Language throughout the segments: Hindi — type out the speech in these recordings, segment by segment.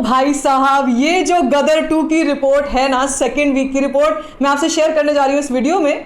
भाई साहब, ये जो गदर 2 की रिपोर्ट है ना, सेकेंड वीक की रिपोर्ट मैं आपसे शेयर करने जा रही हूँ इस वीडियो में।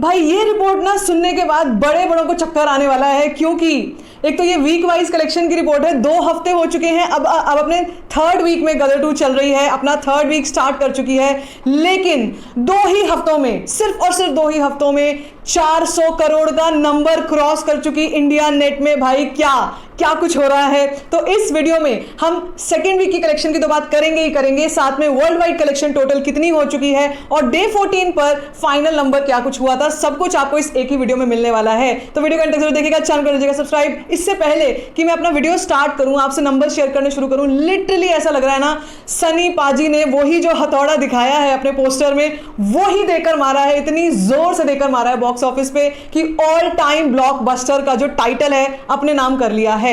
भाई ये रिपोर्ट ना सुनने के बाद बड़े बड़ों को चक्कर आने वाला है, क्योंकि एक तो ये वीक वाइज कलेक्शन की रिपोर्ट है। 2 हफ्ते हो चुके हैं, अब अपने थर्ड वीक में गदर 2 चल रही है, अपना थर्ड वीक स्टार्ट कर चुकी है। लेकिन 2 ही हफ्तों में, सिर्फ और सिर्फ 2 ही हफ्तों में 400 करोड़ का नंबर क्रॉस कर चुकी इंडिया नेट में। भाई क्या कुछ हो रहा है। तो इस वीडियो में हम सेकेंड वीक की कलेक्शन की तो बात करेंगे ही करेंगे, साथ में वर्ल्ड वाइड कलेक्शन टोटल कितनी हो चुकी है और डे 14 पर फाइनल नंबर क्या कुछ हुआ था, सब कुछ आपको इस एक ही वीडियो में मिलने वाला है। तो वीडियो का जरूर देखिएगा, चैनल कर दीजिएगा सब्सक्राइब। इससे पहले कि मैं अपना वीडियो स्टार्ट करूं, आपसे नंबर शेयर करने शुरू करूं, लिटरली ऐसा लग रहा है ना, सनी पाजी ने वही जो हथौड़ा दिखाया है अपने पोस्टर में, वही देकर मारा है, इतनी जोर से देकर मारा है बॉक्स ऑफिस पे कि ऑल टाइम ब्लॉकबस्टर का जो टाइटल है अपने नाम कर लिया है।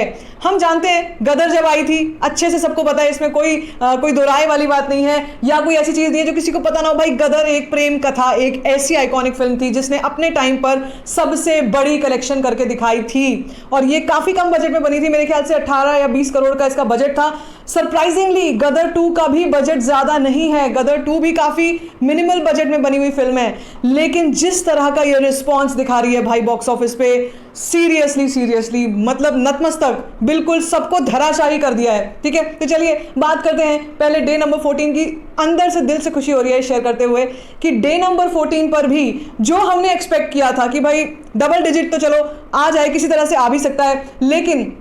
हम जानते हैं गदर जब आई थी, अच्छे से सबको पता है, इसमें कोई दो राय वाली बात नहीं है या कोई ऐसी चीज नहीं है जो किसी को पता ना हो। भाई गदर एक प्रेम कथा, एक ऐसी आइकॉनिक फिल्म थी जिसने अपने टाइम पर सबसे बड़ी कलेक्शन करके दिखाई थी और ये काफी कम बजट में बनी थी। मेरे ख्याल से 18 या 20 करोड़ का इसका बजट था। सरप्राइजिंगली गदर 2 का भी बजट ज्यादा नहीं है, गदर 2 भी काफी मिनिमल बजट में बनी हुई फिल्म है, लेकिन जिस तरह का ये रिस्पॉन्स दिखा रही है भाई बॉक्स ऑफिस पे, सीरियसली मतलब नतमस्तक, बिल्कुल सबको धराशायी कर दिया है। ठीक है, तो चलिए बात करते हैं पहले डे नंबर 14 की। अंदर से दिल से खुशी हो रही है शेयर करते हुए कि डे नंबर 14 पर भी जो हमने एक्सपेक्ट किया था कि भाई डबल डिजिट तो चलो आ जाए, किसी तरह से आ भी सकता है, लेकिन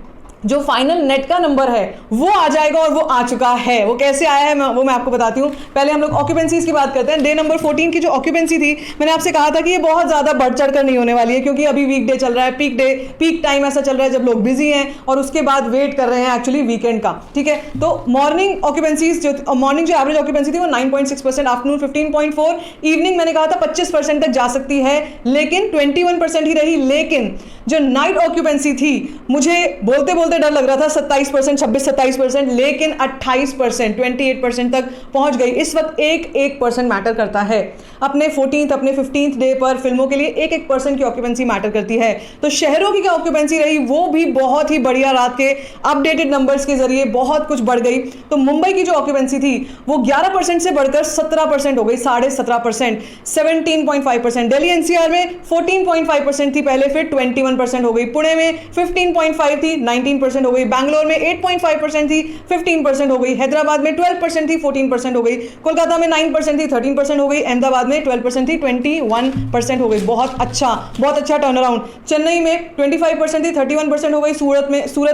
जो फाइनल नेट का नंबर है वो आ जाएगा और वो आ चुका है। वो कैसे आया है वो मैं आपको बताती हूँ। पहले हम लोग ऑक्यूपेंसीज की बात करते हैं। डे नंबर 14 की जो ऑक्यूपेंसी थी, मैंने आपसे कहा था कि ये बहुत ज़्यादा बढ़ चढ़ कर नहीं होने वाली है, क्योंकि अभी वीकडे चल रहा है, पीक टाइम ऐसा चल रहा है जब लोग बिजी हैं और उसके बाद वेट कर रहे हैं एक्चुअली वीकेंड का। ठीक है, तो मॉर्निंग ऑक्यूपेंसीज मॉर्निंग जो एवरेज ऑक्यूपेंसी थी वो 9.6%, आफ्टरनून 15.4, इवनिंग मैंने कहा था 25% तक जा सकती है, लेकिन 21% ही रही। लेकिन जो नाइट ऑक्यूपेंसी थी, मुझे बोलते बोलते डर लग रहा था 27%, 26-27%, लेकिन 28%, 28% तक पहुंच गई। इस वक्त 1% मैटर करता है। अपने 14th, अपने 15th डे पर फिल्मों के लिए 1% की ऑक्यूपेंसी मैटर करती है। तो शहरों की क्या ऑक्यूपेंसी रही, वो भी बहुत ही बढ़िया, रात के अपडेटेड नंबर्स के जरिए बहुत कुछ बढ़ गई। तो मुंबई की जो ऑक्यूपेंसी थी वो 11% से बढ़कर 17% हो गई, 17.5%, 17.5%। दिल्ली एनसीआर में 14.5% थी पहले, फिर 21% हो गई। पुणे में 15.5 थी, 19% हो गई। बैंगलोर में 8.5% थी, 15% हो गई। हैदराबाद में 12% थी, 14% हो गई। कोलकाता में 9% थी, 13% हो गई। अहमदाबाद में 12% थी, 21% हो गई। बहुत अच्छा टर्न अराउंड। चेन्नई में 25% थी, 31% हो गई। सूरत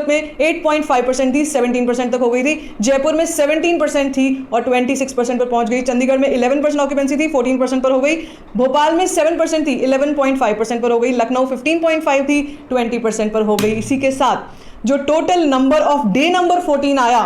में 8.5% थी, 17% तक हो गई थी। जयपुर में 17% थी और 26% पर पहुंच गई। चंडीगढ़ में 11% ऑक्यूपेंसी थी, 14% पर हो गई। भोपाल में 7% थी, 11.5% पर हो गई। लखनऊ 15.5 थी, 20% पर हो गई। इसी के साथ जो total number of day number 14 आया,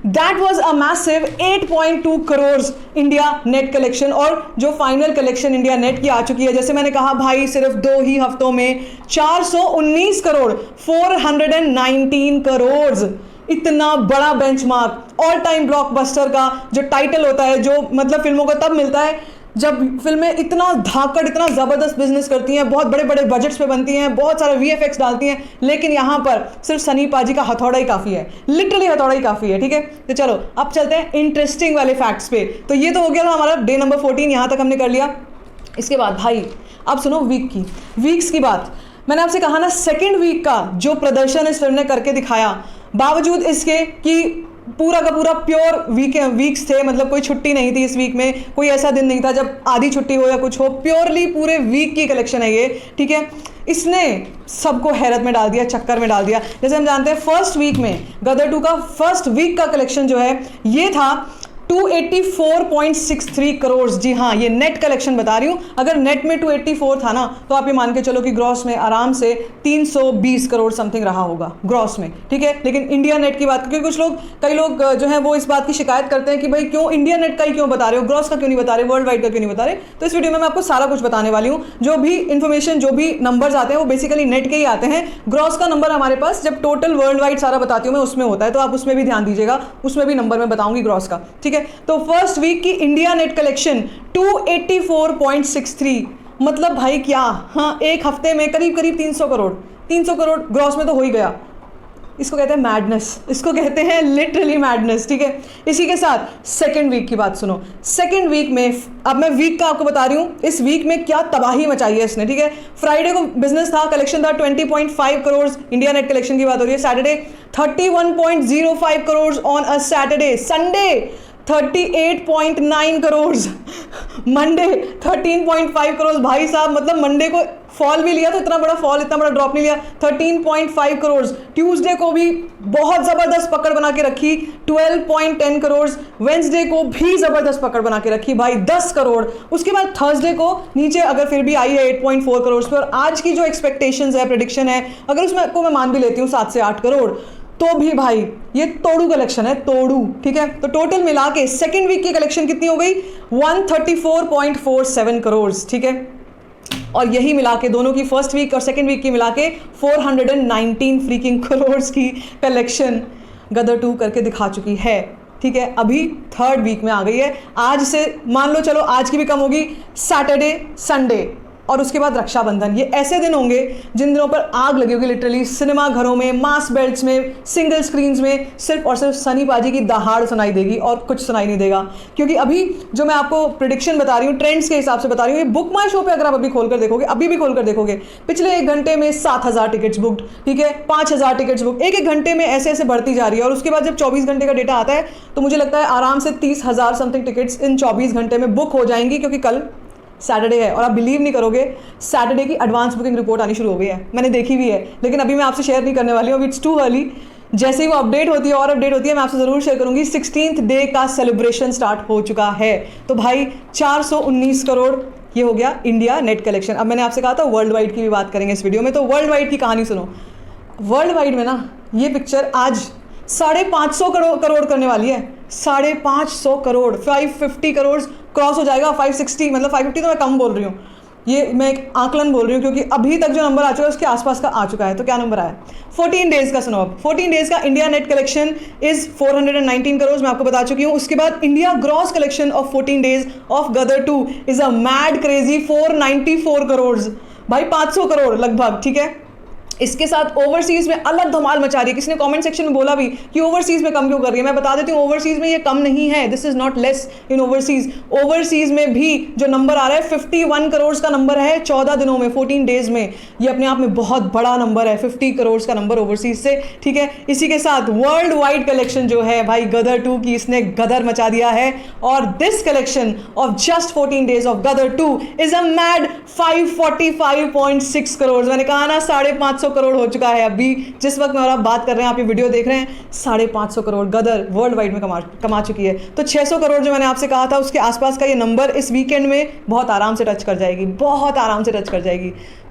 that was a massive 8.2 crore India net collection. और जो फाइनल कलेक्शन इंडिया नेट की आ चुकी है, जैसे मैंने कहा भाई, सिर्फ 2 ही हफ्तों में 419 करोड़, 419 करोड़, इतना बड़ा बेंचमार्क। ऑल टाइम ब्लॉकबस्टर का जो टाइटल होता है, जो मतलब फिल्मों को तब मिलता है जब फिल्में इतना धाकड़, इतना जबरदस्त बिजनेस करती हैं, बहुत बड़े बड़े बजट्स पे बनती हैं, बहुत सारे वीएफएक्स डालती हैं, लेकिन यहां पर सिर्फ सनी पाजी का हथौड़ा ही काफी है, लिटरली हथौड़ा ही काफी है। ठीक है, तो चलो अब चलते हैं इंटरेस्टिंग वाले फैक्ट्स पे। तो ये तो हो गया था हमारा डे नंबर 14, यहां तक हमने कर लिया। इसके बाद भाई अब सुनो वीक्स की बात। मैंने आपसे कहा ना, सेकेंड वीक का जो प्रदर्शन इस फिल्म ने करके दिखाया, बावजूद इसके कि पूरा का पूरा प्योर वीक्स थे, मतलब कोई छुट्टी नहीं थी इस वीक में, कोई ऐसा दिन नहीं था जब आधी छुट्टी हो या कुछ हो, प्योरली पूरे वीक की कलेक्शन है ये। ठीक है, इसने सबको हैरत में डाल दिया, चक्कर में डाल दिया। जैसे हम जानते हैं फर्स्ट वीक में गदर 2 का फर्स्ट वीक का कलेक्शन जो है ये था 284.63 करोड़। जी हाँ, ये नेट कलेक्शन बता रही हूं। अगर नेट में 284 था ना, तो आप ये मान के चलो कि ग्रॉस में आराम से 320 करोड़ समथिंग रहा होगा ग्रॉस में। ठीक है, लेकिन इंडिया नेट की बात, क्योंकि कई लोग जो है वो इस बात की शिकायत करते हैं कि भाई क्यों इंडिया नेट का ही क्यों बता रहे हो, ग्रॉस का क्यों नहीं बता रहे, वर्ल्ड वाइड का क्यों नहीं बता रहे। तो इस वीडियो में मैं आपको सारा कुछ बताने वाली हूँ। जो भी इन्फॉर्मेशन, जो भी नंबर्स आते हैं वो बेसिकली नेट के ही आते हैं। ग्रॉस का नंबर हमारे पास जब टोटल वर्ल्ड वाइड सारा बताती हूँ मैं, उसमें होता है, तो आप उसमें भी ध्यान दीजिएगा, उसमें भी नंबर मैं बताऊंगी ग्रॉस का। ठीक है, तो फर्स्ट वीक की इंडिया नेट कलेक्शन 284.63, मतलब भाई क्या, हाँ, एक हफ्ते में करीब 300 करोड़ ग्रॉस में तो हो ही गया। इसको कहते हैं मैडनेस, इसको कहते हैं लिटरली मैडनेस, ठीक है। इसी के साथ सेकेंड वीक की बात सुनो। सेकेंड वीक में, अब मैं वीक का आपको बता रही हूँ इस वीक में क्या तबाही मचाई है इसने, ठीक है। फ्राइडे को बिजनेस था, कलेक्शन था 20.5 करोड़, इंडिया नेट कलेक्शन की बात हो रही है। Saturday 31.05 crore on a Saturday. Sunday 38.9 crore, Monday 13.5 crore. भाई साहब मतलब मंडे को फॉल भी लिया तो इतना बड़ा फॉल, इतना बड़ा ड्रॉप नहीं लिया, 13.5 करोड़। ट्यूसडे को भी बहुत ज़बरदस्त पकड़ बना के रखी, 12.10 करोड़। वेंसडे को भी ज़बरदस्त पकड़ बना के रखी भाई, 10 करोड़। उसके बाद थर्सडे को नीचे अगर फिर भी आई है 8.4 करोड़ पे, और आज की जो एक्सपेक्टेशंस है, प्रेडिक्शन है, अगर उसमें को मैं मान भी लेती हूँ 7 से 8 करोड़, तो भी भाई ये तोड़ू कलेक्शन है, तोड़ू, ठीक है। तो टोटल मिला के सेकेंड वीक की कलेक्शन कितनी हो गई, 134.47 करोड़, ठीक है। और यही मिला के दोनों की, फर्स्ट वीक और सेकेंड वीक की मिला के 419 फ्रीकिंग करोड़ की कलेक्शन गदर 2 करके दिखा चुकी है, ठीक है। अभी थर्ड वीक में आ गई है। आज से मान लो चलो आज की भी कम होगी, सैटरडे, संडे और उसके बाद रक्षाबंधन, ये ऐसे दिन होंगे जिन दिनों पर आग लगी होगी लिटरली सिनेमा घरों में, मास बेल्ट्स में, सिंगल स्क्रीन्स में। सिर्फ और सिर्फ सनी पाजी की दहाड़ सुनाई देगी और कुछ सुनाई नहीं देगा, क्योंकि अभी जो मैं आपको प्रेडिक्शन बता रही हूँ, ट्रेंड्स के हिसाब से बता रही हूँ, ये बुक माई शो पे अगर आप अभी खोलकर देखोगे, अभी भी खोलकर देखोगे, पिछले 1 घंटे में 7,000 टिकट्स बुकड, ठीक है, 5,000 टिकट्स बुक, एक घंटे में ऐसे ऐसे बढ़ती जा रही है। और उसके बाद जब 24 घंटे का डेटा आता है तो मुझे लगता है आराम से 30,000 समथिंग टिकट्स इन 24 घंटे में बुक हो जाएंगी, क्योंकि कल सैटरडे है। और आप बिलीव नहीं करोगे, सैटरडे की एडवांस बुकिंग रिपोर्ट आनी शुरू हो गई है, मैंने देखी भी है, लेकिन अभी मैं आपसे शेयर नहीं करने वाली हूँ, इट्स टू अर्ली। जैसे ही वो अपडेट होती है और अपडेट होती है मैं आपसे ज़रूर शेयर करूँगी। 16th डे का सेलिब्रेशन स्टार्ट हो चुका है, तो भाई 419 करोड़ ये हो गया इंडिया नेट कलेक्शन। अब मैंने आपसे कहा था वर्ल्ड वाइड की भी बात करेंगे इस वीडियो में, तो वर्ल्ड वाइड की कहानी सुनो। वर्ल्ड वाइड में ना ये पिक्चर आज 550 करोड़ करने वाली है, 550 करोड़, 550 करोड़ क्रॉस हो जाएगा, 560, मतलब 550 तो मैं कम बोल रही हूँ, ये मैं एक आकलन बोल रही हूँ, क्योंकि अभी तक जो नंबर आ चुका है उसके आसपास का आ चुका है। तो क्या नंबर आया, 14 डेज का सुनो। अब 14 डेज का India net collection is 419 crore, मैं आपको बता चुकी हूँ। उसके बाद India gross collection of 14 days of Gadar 2 is a mad crazy 494 crore, भाई 500 करोड़ लगभग, ठीक है। इसके साथ ओवरसीज में अलग धमाल मचा रही है। किसी ने कमेंट सेक्शन में बोला भी कि ओवरसीज में कम क्यों कर रही है, मैं बता देती हूँ ओवरसीज में ये कम नहीं है, this is not less in overseas. Overseas में भी जो नंबर आ रहा है 51 करोड़ का नंबर है 14 दिनों में, 14 डेज में, ये अपने आप में बहुत बड़ा नंबर है, 50 करोड़ का नंबर ओवरसीज से, ठीक है। इसी के साथ वर्ल्ड वाइड कलेक्शन जो है भाई गदर 2 की, इसने गदर मचा दिया है। और this collection of just 14 days of Gadar 2 is a mad 545.6 crore. मैंने कहा ना 550 करोड़ हो चुका है अभी जिस वक्त मैं और आप बात कर रहे हैं, आप ये वीडियो देख रहे हैं, 550 करोड़ गदर वर्ल्ड वाइड में कमा चुकी है। तो 600 करोड़ जो मैंने आपसे कहा था उसके आसपास का ये नंबर इस वीकेंड में बहुत आराम से टच कर जाएगी, बहुत आराम से टच कर जाएगी।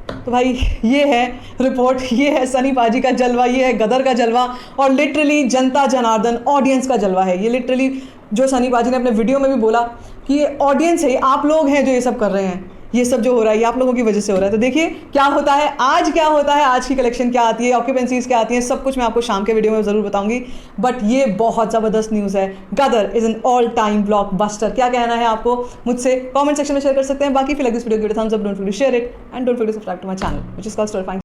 तो भाई ये है रिपोर्ट, ये है सनी पाजी का जलवा, ये है गदर का जलवा, और लिटरली जनता जनार्दन ऑडियंस का जलवा है ये। लिटरली जो सनी पाजी ने अपने वीडियो में भी बोला कि ये ऑडियंस है, आप लोग हैं जो ये सब कर रहे हैं, ये सब जो हो रहा है ये आप लोगों की वजह से हो रहा है। तो देखिए क्या होता है आज, क्या होता है आज की कलेक्शन क्या आती है, ऑक्यूपेंसीज क्या आती है, सब कुछ मैं आपको शाम के वीडियो में ज़रूर बताऊंगी। बट ये बहुत ज़बरदस्त न्यूज़ है, Gadar is an all time blockbuster. क्या कहना है आपको मुझसे कमेंट सेक्शन में शेयर कर सकते हैं। बाकी फिर this video give it a thumbs up, don't forget to share it and don't forget to subscribe to my channel which is called story find.